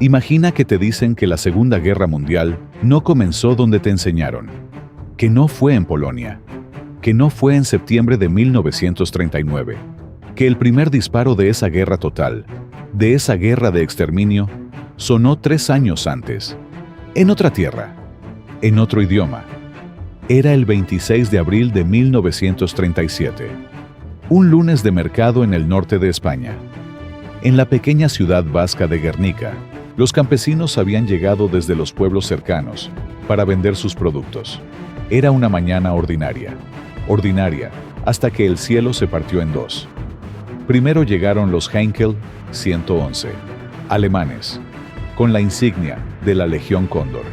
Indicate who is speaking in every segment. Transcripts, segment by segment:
Speaker 1: Imagina que te dicen que la Segunda Guerra Mundial no comenzó donde te enseñaron, que no fue en Polonia, que no fue en septiembre de 1939, que el primer disparo de esa guerra total, de esa guerra de exterminio, sonó 3 años antes, en otra tierra, en otro idioma. Era el 26 de abril de 1937, un lunes de mercado en el norte de España. En la pequeña ciudad vasca de Guernica, los campesinos habían llegado desde los pueblos cercanos para vender sus productos. Era una mañana ordinaria, hasta que el cielo se partió en dos. Primero llegaron los Heinkel 111, alemanes, con la insignia de la Legión Cóndor.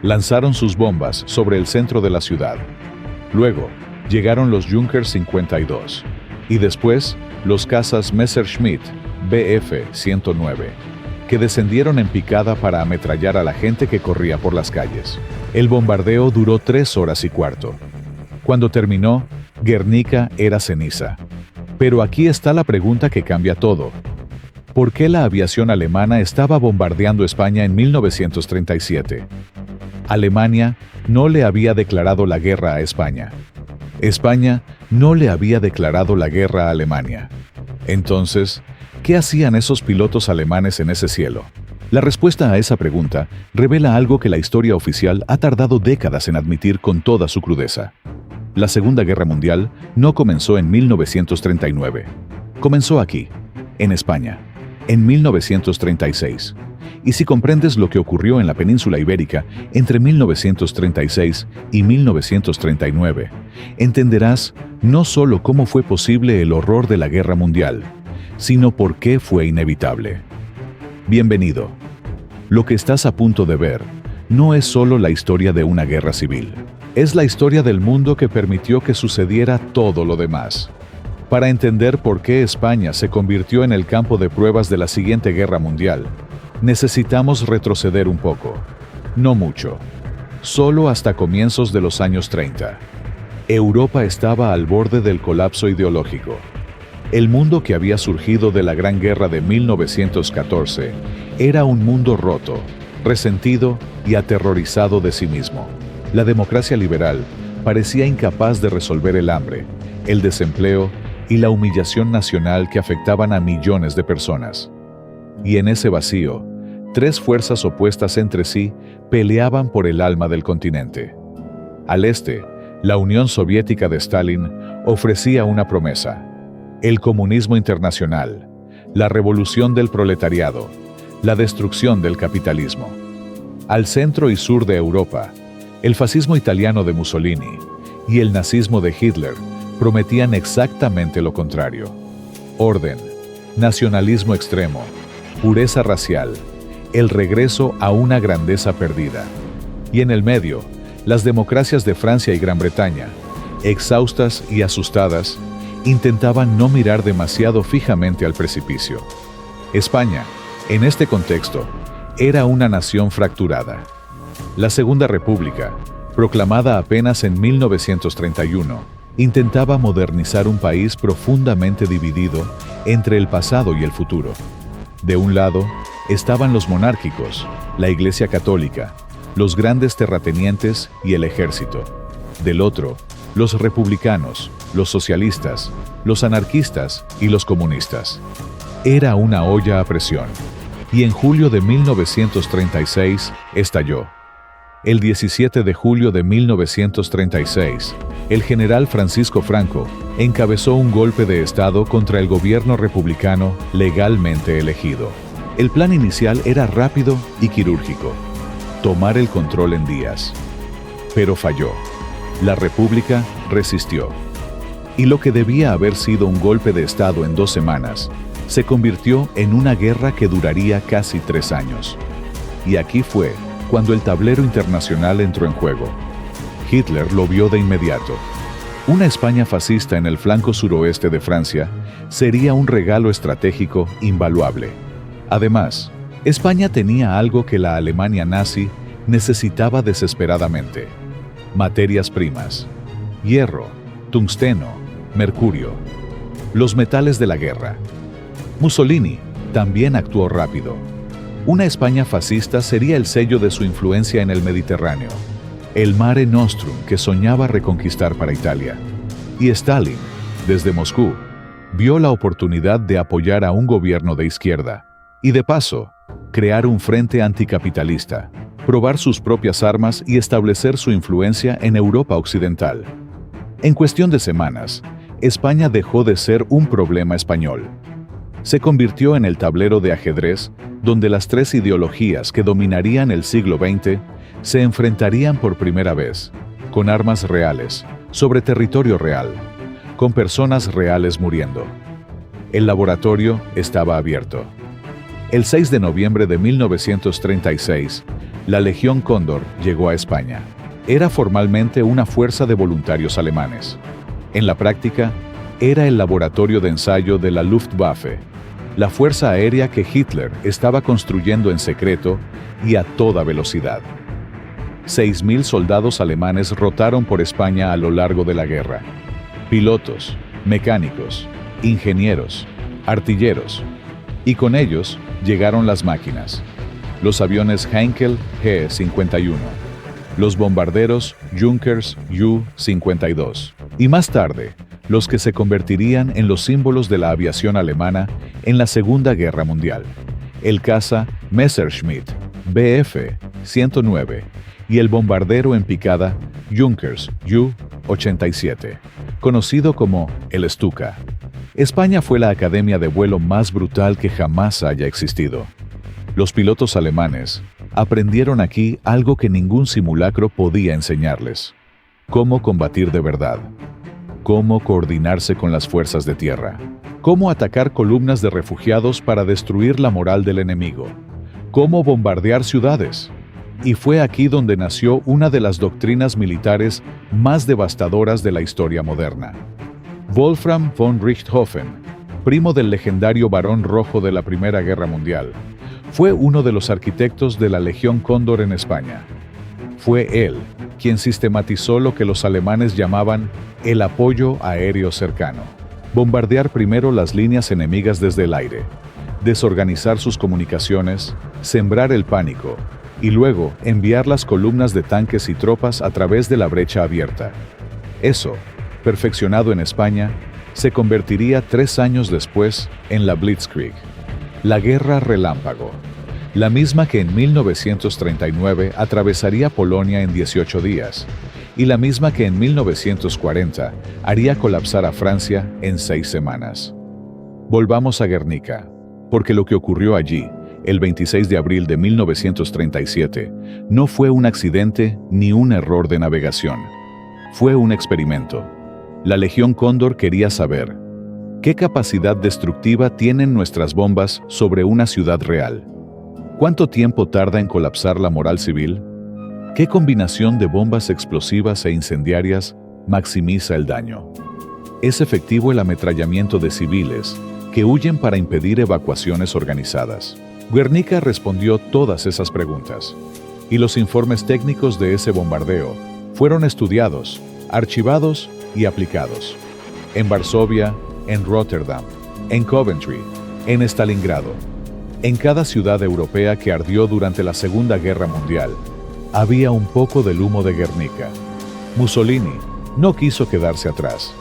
Speaker 1: Lanzaron sus bombas sobre el centro de la ciudad. Luego llegaron los Junkers 52 y después los cazas Messerschmitt Bf 109, que descendieron en picada para ametrallar a la gente que corría por las calles. El bombardeo duró 3 horas y cuarto. Cuando terminó, Guernica era ceniza. Pero aquí está la pregunta que cambia todo. ¿Por qué la aviación alemana estaba bombardeando España en 1937? Alemania no le había declarado la guerra a España. España no le había declarado la guerra a Alemania. Entonces, ¿qué hacían esos pilotos alemanes en ese cielo? La respuesta a esa pregunta revela algo que la historia oficial ha tardado décadas en admitir con toda su crudeza. La Segunda Guerra Mundial no comenzó en 1939. Comenzó aquí, en España, en 1936. Y si comprendes lo que ocurrió en la península ibérica entre 1936 y 1939, entenderás no solo cómo fue posible el horror de la Guerra Mundial, sino por qué fue inevitable. Bienvenido. Lo que estás a punto de ver no es solo la historia de una guerra civil. Es la historia del mundo que permitió que sucediera todo lo demás. Para entender por qué España se convirtió en el campo de pruebas de la siguiente guerra mundial, necesitamos retroceder un poco. No mucho. Solo hasta comienzos de los años 30. Europa estaba al borde del colapso ideológico. El mundo que había surgido de la Gran Guerra de 1914 era un mundo roto, resentido y aterrorizado de sí mismo. La democracia liberal parecía incapaz de resolver el hambre, el desempleo y la humillación nacional que afectaban a millones de personas. Y en ese vacío, 3 fuerzas opuestas entre sí peleaban por el alma del continente. Al este, la Unión Soviética de Stalin ofrecía una promesa: el comunismo internacional, la revolución del proletariado, la destrucción del capitalismo. Al centro y sur de Europa, el fascismo italiano de Mussolini y el nazismo de Hitler prometían exactamente lo contrario: orden, nacionalismo extremo, pureza racial, el regreso a una grandeza perdida. Y en el medio, las democracias de Francia y Gran Bretaña, exhaustas y asustadas, intentaban no mirar demasiado fijamente al precipicio. España, en este contexto, era una nación fracturada. La Segunda República, proclamada apenas en 1931, intentaba modernizar un país profundamente dividido entre el pasado y el futuro. De un lado, estaban los monárquicos, la Iglesia Católica, los grandes terratenientes y el ejército. Del otro, los republicanos, los socialistas, los anarquistas y los comunistas. Era una olla a presión. Y en julio de 1936 estalló. El 17 de julio de 1936, el general Francisco Franco encabezó un golpe de Estado contra el gobierno republicano legalmente elegido. El plan inicial era rápido y quirúrgico: tomar el control en días. Pero falló. La República resistió. Y lo que debía haber sido un golpe de Estado en 2 semanas, se convirtió en una guerra que duraría casi 3 años. Y aquí fue cuando el tablero internacional entró en juego. Hitler lo vio de inmediato. Una España fascista en el flanco suroeste de Francia sería un regalo estratégico invaluable. Además, España tenía algo que la Alemania nazi necesitaba desesperadamente: materias primas, hierro, tungsteno, mercurio, los metales de la guerra. Mussolini también actuó rápido. Una España fascista sería el sello de su influencia en el Mediterráneo, el Mare Nostrum que soñaba reconquistar para Italia. Y Stalin, desde Moscú, vio la oportunidad de apoyar a un gobierno de izquierda y, de paso, crear un frente anticapitalista, probar sus propias armas y establecer su influencia en Europa Occidental. En cuestión de semanas, España dejó de ser un problema español. Se convirtió en el tablero de ajedrez donde las tres ideologías que dominarían el siglo XX se enfrentarían por primera vez, con armas reales, sobre territorio real, con personas reales muriendo. El laboratorio estaba abierto. El 6 de noviembre de 1936, la Legión Cóndor llegó a España. Era formalmente una fuerza de voluntarios alemanes. En la práctica, era el laboratorio de ensayo de la Luftwaffe, la fuerza aérea que Hitler estaba construyendo en secreto y a toda velocidad. 6.000 soldados alemanes rotaron por España a lo largo de la guerra. Pilotos, mecánicos, ingenieros, artilleros. Y con ellos llegaron las máquinas. Los aviones Heinkel G-51, los bombarderos Junkers Ju-52. Y más tarde, los que se convertirían en los símbolos de la aviación alemana en la Segunda Guerra Mundial. El caza Messerschmitt Bf-109 y el bombardero en picada Junkers Ju-87, conocido como el Stuka. España fue la academia de vuelo más brutal que jamás haya existido. Los pilotos alemanes aprendieron aquí algo que ningún simulacro podía enseñarles: cómo combatir de verdad, cómo coordinarse con las fuerzas de tierra, cómo atacar columnas de refugiados para destruir la moral del enemigo, cómo bombardear ciudades. Y fue aquí donde nació una de las doctrinas militares más devastadoras de la historia moderna. Wolfram von Richthofen, primo del legendario Barón Rojo de la Primera Guerra Mundial, fue uno de los arquitectos de la Legión Cóndor en España. Fue él quien sistematizó lo que los alemanes llamaban el apoyo aéreo cercano. Bombardear primero las líneas enemigas desde el aire, desorganizar sus comunicaciones, sembrar el pánico y luego enviar las columnas de tanques y tropas a través de la brecha abierta. Eso, perfeccionado en España, se convertiría 3 años después en la Blitzkrieg, la Guerra Relámpago, la misma que en 1939 atravesaría Polonia en 18 días, y la misma que en 1940 haría colapsar a Francia en 6 semanas. Volvamos a Guernica, porque lo que ocurrió allí, el 26 de abril de 1937, no fue un accidente ni un error de navegación. Fue un experimento. La Legión Cóndor quería saber: ¿qué capacidad destructiva tienen nuestras bombas sobre una ciudad real? ¿Cuánto tiempo tarda en colapsar la moral civil? ¿Qué combinación de bombas explosivas e incendiarias maximiza el daño? ¿Es efectivo el ametrallamiento de civiles que huyen para impedir evacuaciones organizadas? Guernica respondió todas esas preguntas, y los informes técnicos de ese bombardeo fueron estudiados, archivados y aplicados. En Varsovia, en Rotterdam, en Coventry, en Stalingrado. En cada ciudad europea que ardió durante la Segunda Guerra Mundial, había un poco del humo de Guernica. Mussolini no quiso quedarse atrás.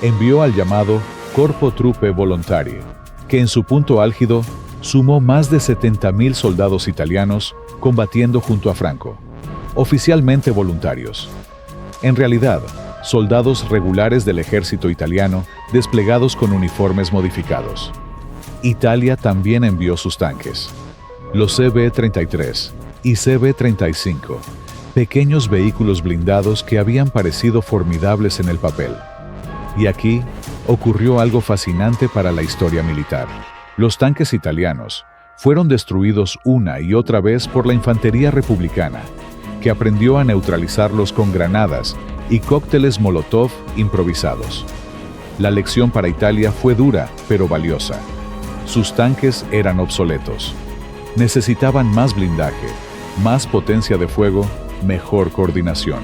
Speaker 1: Envió al llamado Corpo Truppe Volontarie, que en su punto álgido sumó más de 70.000 soldados italianos combatiendo junto a Franco, oficialmente voluntarios. En realidad, soldados regulares del ejército italiano desplegados con uniformes modificados. Italia también envió sus tanques, los CB-33 y CB-35, pequeños vehículos blindados que habían parecido formidables en el papel. Y aquí ocurrió algo fascinante para la historia militar. Los tanques italianos fueron destruidos una y otra vez por la infantería republicana, que aprendió a neutralizarlos con granadas y cócteles Molotov improvisados. La lección para Italia fue dura, pero valiosa. Sus tanques eran obsoletos. Necesitaban más blindaje, más potencia de fuego, mejor coordinación.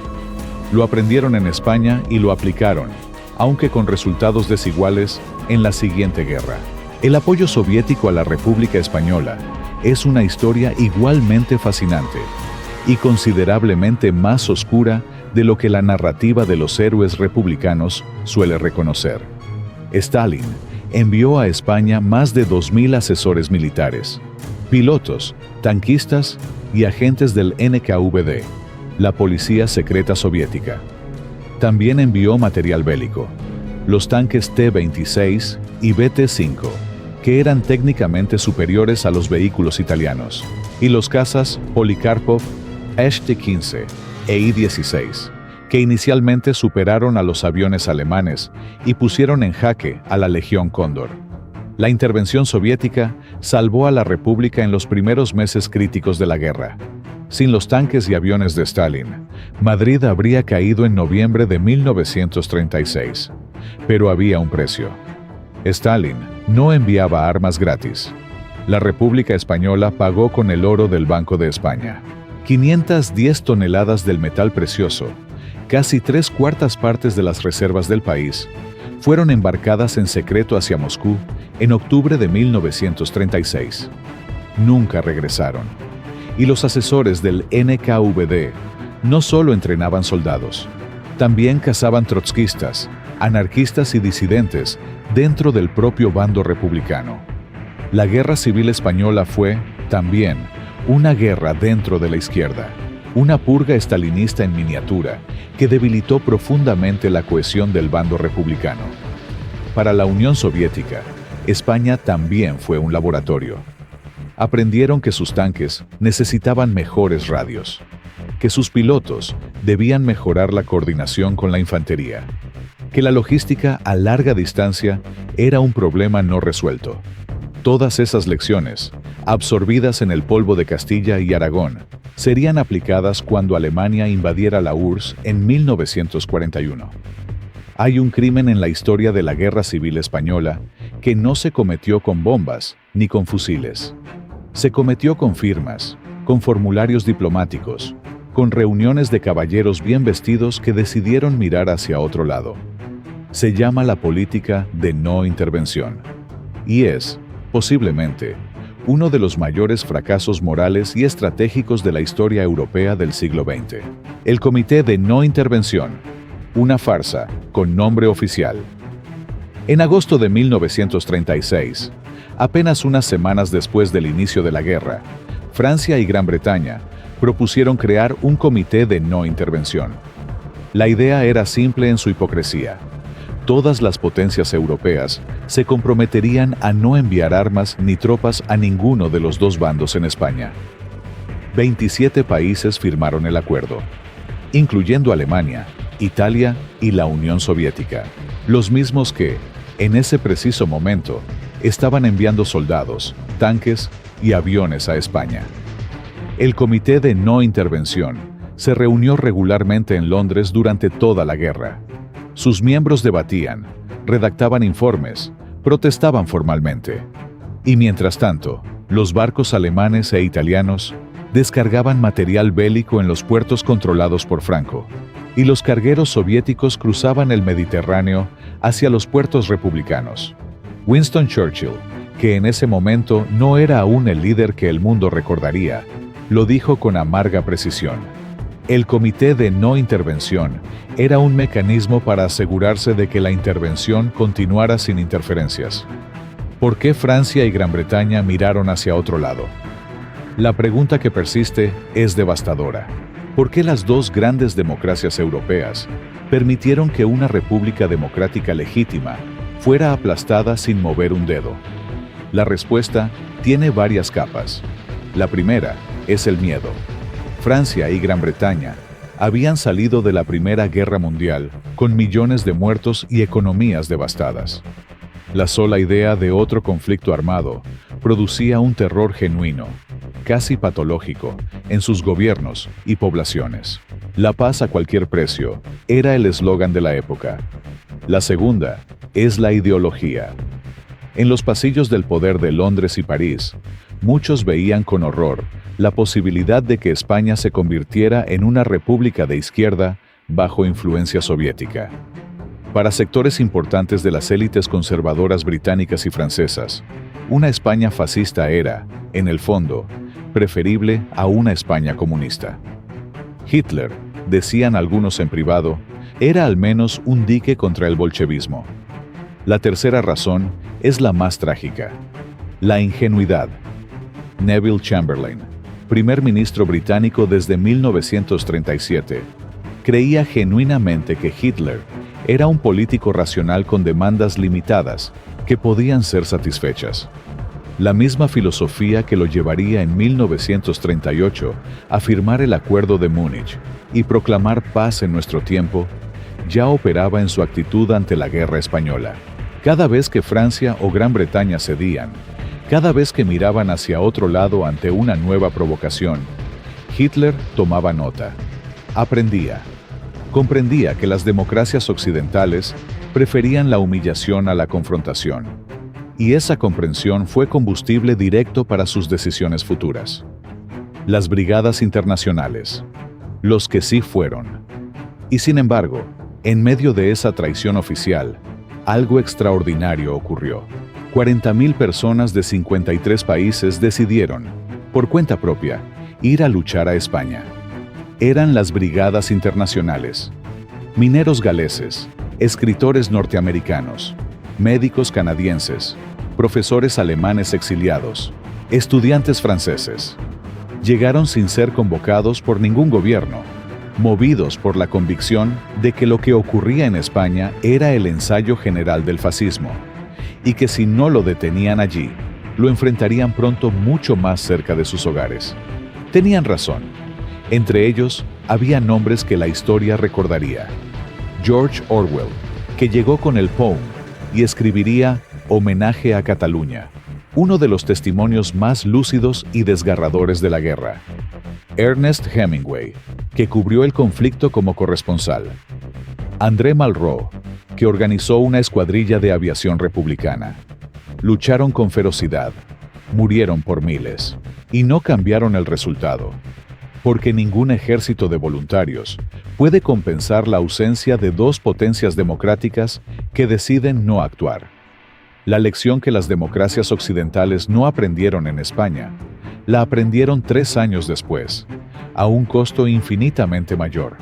Speaker 1: Lo aprendieron en España y lo aplicaron, aunque con resultados desiguales, en la siguiente guerra. El apoyo soviético a la República Española es una historia igualmente fascinante y considerablemente más oscura de lo que la narrativa de los héroes republicanos suele reconocer. Stalin envió a España más de 2.000 asesores militares, pilotos, tanquistas y agentes del NKVD, la policía secreta soviética. También envió material bélico, los tanques T-26 y BT-5, que eran técnicamente superiores a los vehículos italianos, y los cazas Polikarpov, T-15 e I-16, que inicialmente superaron a los aviones alemanes y pusieron en jaque a la Legión Cóndor. La intervención soviética salvó a la República en los primeros meses críticos de la guerra. Sin los tanques y aviones de Stalin, Madrid habría caído en noviembre de 1936. Pero había un precio. Stalin no enviaba armas gratis. La República Española pagó con el oro del Banco de España. 510 toneladas del metal precioso, casi 3/4 partes de las reservas del país, fueron embarcadas en secreto hacia Moscú en octubre de 1936. Nunca regresaron. Y los asesores del NKVD no solo entrenaban soldados, también cazaban trotskistas, anarquistas y disidentes dentro del propio bando republicano. La Guerra Civil Española fue, también, una guerra dentro de la izquierda, una purga estalinista en miniatura que debilitó profundamente la cohesión del bando republicano. Para la Unión Soviética, España también fue un laboratorio. Aprendieron que sus tanques necesitaban mejores radios, que sus pilotos debían mejorar la coordinación con la infantería, que la logística a larga distancia era un problema no resuelto. Todas esas lecciones, absorbidas en el polvo de Castilla y Aragón, serían aplicadas cuando Alemania invadiera la URSS en 1941. Hay un crimen en la historia de la Guerra Civil Española que no se cometió con bombas ni con fusiles. Se cometió con firmas, con formularios diplomáticos, con reuniones de caballeros bien vestidos que decidieron mirar hacia otro lado. Se llama la política de no intervención. Y es, posiblemente, uno de los mayores fracasos morales y estratégicos de la historia europea del siglo XX. El Comité de No Intervención, una farsa con nombre oficial. En agosto de 1936, apenas unas semanas después del inicio de la guerra, Francia y Gran Bretaña propusieron crear un comité de no intervención. La idea era simple en su hipocresía. Todas las potencias europeas se comprometerían a no enviar armas ni tropas a ninguno de los dos bandos en España. 27 países firmaron el acuerdo, incluyendo Alemania, Italia y la Unión Soviética, los mismos que, en ese preciso momento, estaban enviando soldados, tanques y aviones a España. El Comité de No Intervención se reunió regularmente en Londres durante toda la guerra. Sus miembros debatían, redactaban informes, protestaban formalmente. Y mientras tanto, los barcos alemanes e italianos descargaban material bélico en los puertos controlados por Franco, y los cargueros soviéticos cruzaban el Mediterráneo hacia los puertos republicanos. Winston Churchill, que en ese momento no era aún el líder que el mundo recordaría, lo dijo con amarga precisión. El Comité de No Intervención era un mecanismo para asegurarse de que la intervención continuara sin interferencias. ¿Por qué Francia y Gran Bretaña miraron hacia otro lado? La pregunta que persiste es devastadora. ¿Por qué las dos grandes democracias europeas permitieron que una república democrática legítima fuera aplastada sin mover un dedo? La respuesta tiene varias capas. La primera es el miedo. Francia y Gran Bretaña habían salido de la Primera Guerra Mundial con millones de muertos y economías devastadas. La sola idea de otro conflicto armado producía un terror genuino, casi patológico, en sus gobiernos y poblaciones. La paz a cualquier precio era el eslogan de la época. La segunda es la ideología. En los pasillos del poder de Londres y París, muchos veían con horror la posibilidad de que España se convirtiera en una república de izquierda bajo influencia soviética. Para sectores importantes de las élites conservadoras británicas y francesas, una España fascista era, en el fondo, preferible a una España comunista. Hitler, decían algunos en privado, era al menos un dique contra el bolchevismo. La tercera razón es la más trágica: la ingenuidad. Neville Chamberlain, primer ministro británico desde 1937, creía genuinamente que Hitler era un político racional con demandas limitadas que podían ser satisfechas. La misma filosofía que lo llevaría en 1938 a firmar el Acuerdo de Múnich y proclamar paz en nuestro tiempo, ya operaba en su actitud ante la guerra española. Cada vez que Francia o Gran Bretaña cedían, cada vez que miraban hacia otro lado ante una nueva provocación, Hitler tomaba nota, aprendía, comprendía que las democracias occidentales preferían la humillación a la confrontación, y esa comprensión fue combustible directo para sus decisiones futuras. Las brigadas internacionales, los que sí fueron. Y sin embargo, en medio de esa traición oficial, algo extraordinario ocurrió. 40.000 personas de 53 países decidieron, por cuenta propia, ir a luchar a España. Eran las brigadas internacionales. Mineros galeses, escritores norteamericanos, médicos canadienses, profesores alemanes exiliados, estudiantes franceses. Llegaron sin ser convocados por ningún gobierno, movidos por la convicción de que lo que ocurría en España era el ensayo general del fascismo, y que si no lo detenían allí, lo enfrentarían pronto mucho más cerca de sus hogares. Tenían razón. Entre ellos, había nombres que la historia recordaría. George Orwell, que llegó con el Poem y escribiría Homenaje a Cataluña, uno de los testimonios más lúcidos y desgarradores de la guerra. Ernest Hemingway, que cubrió el conflicto como corresponsal. André Malraux, que organizó una escuadrilla de aviación republicana. Lucharon con ferocidad, murieron por miles, y no cambiaron el resultado, porque ningún ejército de voluntarios puede compensar la ausencia de dos potencias democráticas que deciden no actuar. La lección que las democracias occidentales no aprendieron en España, la aprendieron 3 años después, a un costo infinitamente mayor.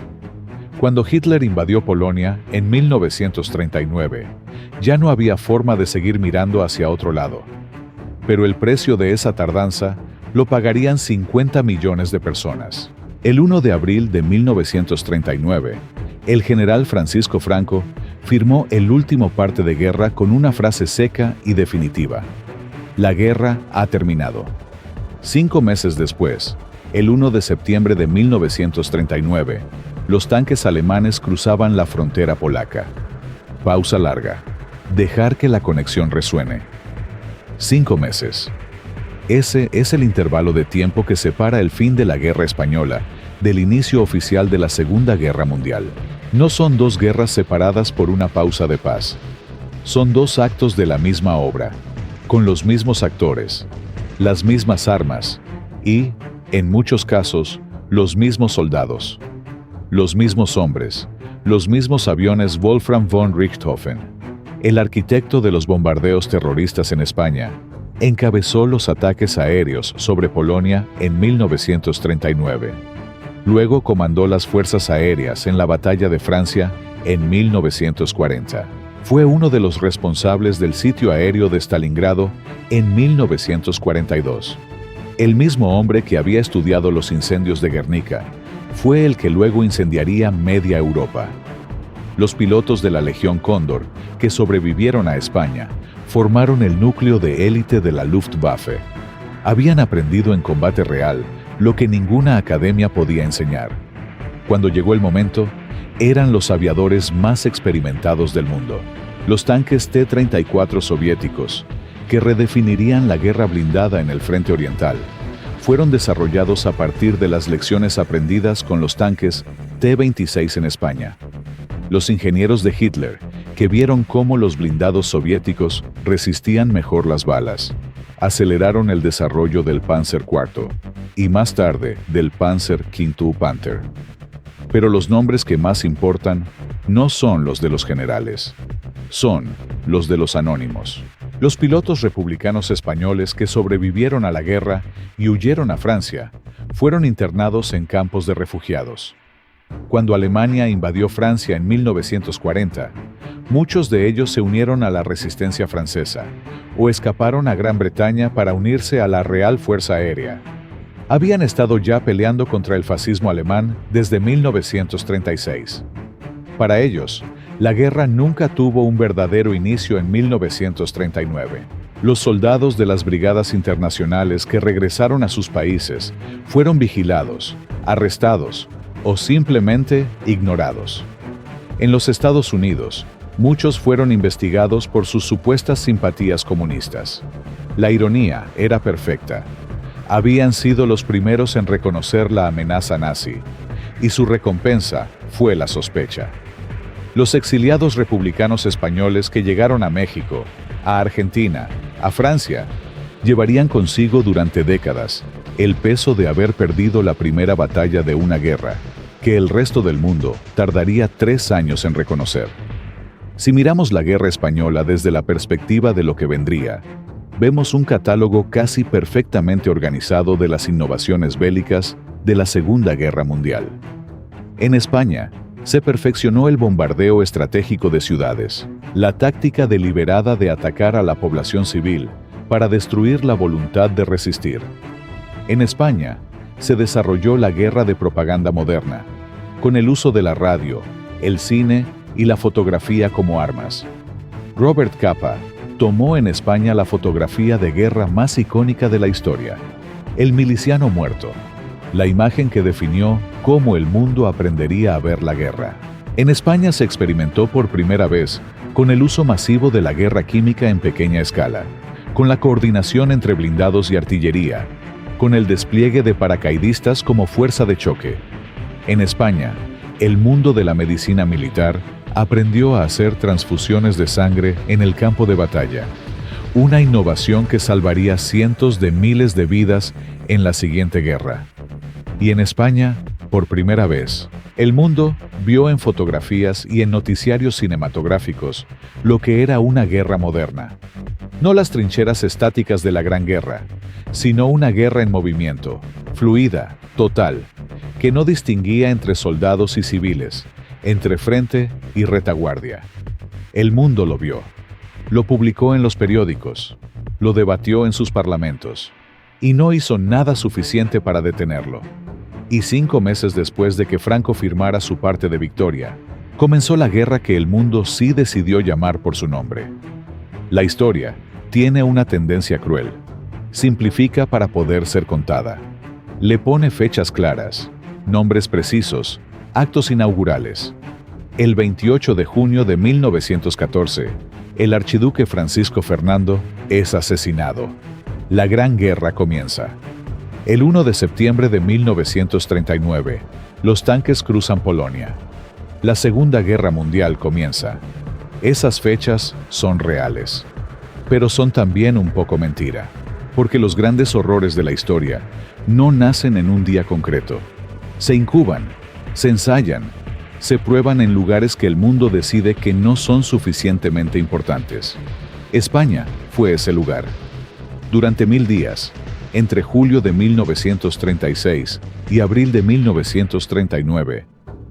Speaker 1: Cuando Hitler invadió Polonia en 1939, ya no había forma de seguir mirando hacia otro lado. Pero el precio de esa tardanza lo pagarían 50 millones de personas. El 1 de abril de 1939, el general Francisco Franco firmó el último parte de guerra con una frase seca y definitiva: la guerra ha terminado. 5 meses después, el 1 de septiembre de 1939, los tanques alemanes cruzaban la frontera polaca. Pausa larga. Dejar que la conexión resuene. 5 meses. Ese es el intervalo de tiempo que separa el fin de la Guerra Española del inicio oficial de la Segunda Guerra Mundial. No son 2 guerras separadas por una pausa de paz. Son 2 actos de la misma obra, con los mismos actores, las mismas armas y, en muchos casos, los mismos soldados, los mismos hombres, los mismos aviones. Wolfram von Richthofen, el arquitecto de los bombardeos terroristas en España, encabezó los ataques aéreos sobre Polonia en 1939. Luego comandó las fuerzas aéreas en la Batalla de Francia en 1940. Fue uno de los responsables del sitio aéreo de Stalingrado en 1942. El mismo hombre que había estudiado los incendios de Guernica fue el que luego incendiaría media Europa. Los pilotos de la Legión Cóndor, que sobrevivieron a España, formaron el núcleo de élite de la Luftwaffe. Habían aprendido en combate real lo que ninguna academia podía enseñar. Cuando llegó el momento, eran los aviadores más experimentados del mundo. Los tanques T-34 soviéticos, que redefinirían la guerra blindada en el frente oriental, fueron desarrollados a partir de las lecciones aprendidas con los tanques T-26 en España. Los ingenieros de Hitler, que vieron cómo los blindados soviéticos resistían mejor las balas, aceleraron el desarrollo del Panzer IV y más tarde del Panzer V Panther. Pero los nombres que más importan no son los de los generales, son los de los anónimos. Los pilotos republicanos españoles que sobrevivieron a la guerra y huyeron a Francia fueron internados en campos de refugiados. Cuando Alemania invadió Francia en 1940, muchos de ellos se unieron a la resistencia francesa o escaparon a Gran Bretaña para unirse a la Real Fuerza Aérea. Habían estado ya peleando contra el fascismo alemán desde 1936. Para ellos, la guerra nunca tuvo un verdadero inicio en 1939. Los soldados de las brigadas internacionales que regresaron a sus países fueron vigilados, arrestados o simplemente ignorados. En los Estados Unidos, muchos fueron investigados por sus supuestas simpatías comunistas. La ironía era perfecta. Habían sido los primeros en reconocer la amenaza nazi, y su recompensa fue la sospecha. Los exiliados republicanos españoles que llegaron a México, a Argentina, a Francia, llevarían consigo durante décadas el peso de haber perdido la primera batalla de una guerra, que el resto del mundo tardaría 3 años en reconocer. Si miramos la guerra española desde la perspectiva de lo que vendría, vemos un catálogo casi perfectamente organizado de las innovaciones bélicas de la Segunda Guerra Mundial. En España, se perfeccionó el bombardeo estratégico de ciudades, la táctica deliberada de atacar a la población civil para destruir la voluntad de resistir. En España, se desarrolló la guerra de propaganda moderna, con el uso de la radio, el cine y la fotografía como armas. Robert Capa tomó en España la fotografía de guerra más icónica de la historia, el miliciano muerto, la imagen que definió cómo el mundo aprendería a ver la guerra. En España se experimentó por primera vez con el uso masivo de la guerra química en pequeña escala, con la coordinación entre blindados y artillería, con el despliegue de paracaidistas como fuerza de choque. En España, el mundo de la medicina militar aprendió a hacer transfusiones de sangre en el campo de batalla, una innovación que salvaría cientos de miles de vidas en la siguiente guerra. Y en España, por primera vez, el mundo vio en fotografías y en noticiarios cinematográficos lo que era una guerra moderna. No las trincheras estáticas de la Gran Guerra, sino una guerra en movimiento, fluida, total, que no distinguía entre soldados y civiles, entre frente y retaguardia. El mundo lo vio, lo publicó en los periódicos, lo debatió en sus parlamentos, y no hizo nada suficiente para detenerlo. Y 5 meses después de que Franco firmara su parte de victoria, comenzó la guerra que el mundo sí decidió llamar por su nombre. La historia tiene una tendencia cruel. Simplifica para poder ser contada. Le pone fechas claras, nombres precisos, actos inaugurales. El 28 de junio de 1914, el archiduque Francisco Fernando es asesinado. La Gran Guerra comienza. El 1 de septiembre de 1939, los tanques cruzan Polonia. La Segunda Guerra Mundial comienza. Esas fechas son reales, pero son también un poco mentira, porque los grandes horrores de la historia no nacen en un día concreto. Se incuban, se ensayan, se prueban en lugares que el mundo decide que no son suficientemente importantes. España fue ese lugar. Durante 1000 días, entre julio de 1936 y abril de 1939,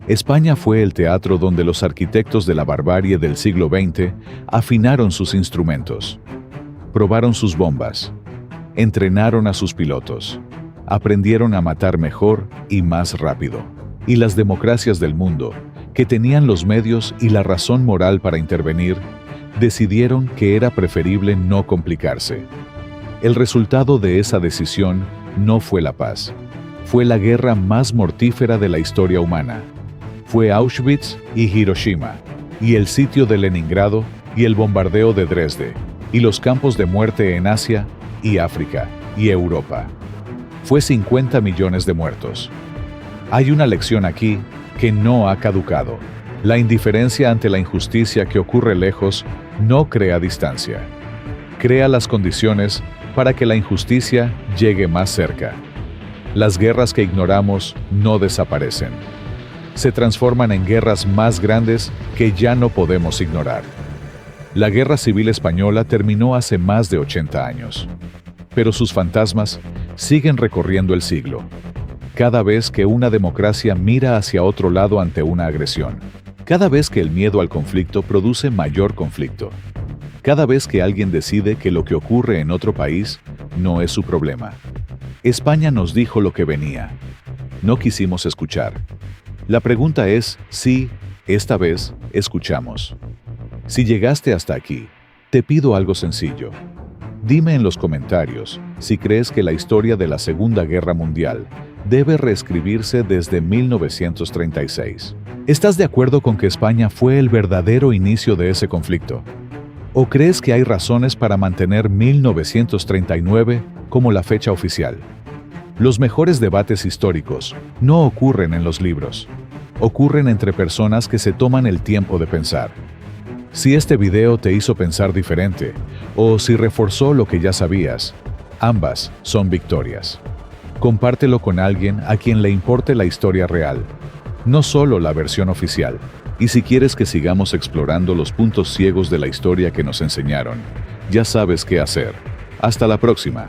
Speaker 1: España fue el teatro donde los arquitectos de la barbarie del siglo XX afinaron sus instrumentos, probaron sus bombas, entrenaron a sus pilotos, aprendieron a matar mejor y más rápido. Y las democracias del mundo, que tenían los medios y la razón moral para intervenir, decidieron que era preferible no complicarse. El resultado de esa decisión no fue la paz. Fue la guerra más mortífera de la historia humana. Fue Auschwitz y Hiroshima, y el sitio de Leningrado y el bombardeo de Dresde, y los campos de muerte en Asia y África y Europa. Fue 50 millones de muertos. Hay una lección aquí que no ha caducado. La indiferencia ante la injusticia que ocurre lejos no crea distancia. Crea las condiciones para que la injusticia llegue más cerca. Las guerras que ignoramos no desaparecen. se transforman en guerras más grandes que ya no podemos ignorar. La Guerra Civil Española terminó hace más de 80 años, pero sus fantasmas siguen recorriendo el siglo, cada vez que una democracia mira hacia otro lado ante una agresión, cada vez que el miedo al conflicto produce mayor conflicto, cada vez que alguien decide que lo que ocurre en otro país no es su problema. España nos dijo lo que venía. No quisimos escuchar. La pregunta es si, esta vez, escuchamos. Si llegaste hasta aquí, te pido algo sencillo. Dime en los comentarios si crees que la historia de la Segunda Guerra Mundial debe reescribirse desde 1936. ¿Estás de acuerdo con que España fue el verdadero inicio de ese conflicto? ¿O crees que hay razones para mantener 1939 como la fecha oficial? Los mejores debates históricos no ocurren en los libros. Ocurren entre personas que se toman el tiempo de pensar. Si este video te hizo pensar diferente, o si reforzó lo que ya sabías, ambas son victorias. Compártelo con alguien a quien le importe la historia real, no solo la versión oficial. Y si quieres que sigamos explorando los puntos ciegos de la historia que nos enseñaron, ya sabes qué hacer. Hasta la próxima.